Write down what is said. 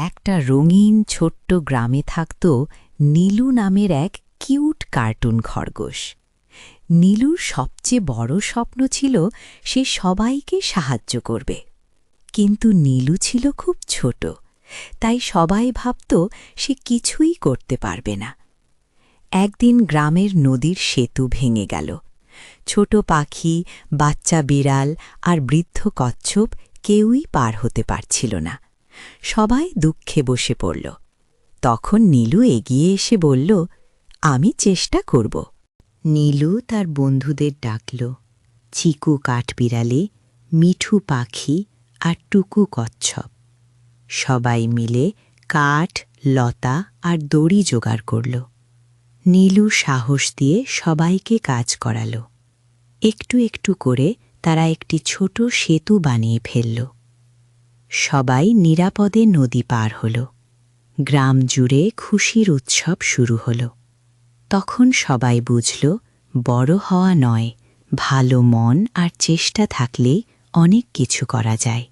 একটা রঙিন ছোট্ট গ্রামে থাকত নীলু নামের এক কিউট কার্টুন খরগোশ। নীলুর সবচেয়ে বড় স্বপ্ন ছিল সে সবাইকে সাহায্য করবে, কিন্তু নীলু ছিল খুব ছোট, তাই সবাই ভাবত সে কিছুই করতে পারবে না। একদিন গ্রামের নদীর সেতু ভেঙে গেল। ছোট পাখি, বাচ্চা বিড়াল আর বৃদ্ধ কচ্ছপ কেউই পার হতে পারছিল না। সবাই দুঃখে বসে পড়ল। তখন নীলু এগিয়ে এসে বলল, আমি চেষ্টা করব। নীলু তার বন্ধুদের ডাকল, চিকু কাঠবিড়ালি, মিঠু পাখি আর টুকু কচ্ছপ। সবাই মিলে কাঠ, লতা আর দড়ি জোগাড় করল। নীলু সাহস দিয়ে সবাইকে কাজ করাল। একটু একটু করে তারা একটি ছোট সেতু বানিয়ে ফেলল। সবাই নিরাপদে নদী পার হল। গ্রাম জুড়ে খুশির উৎসব শুরু হল। তখন সবাই বুঝল, বড় হওয়া নয়, ভালো মন আর চেষ্টা থাকলেই অনেক কিছু করা যায়।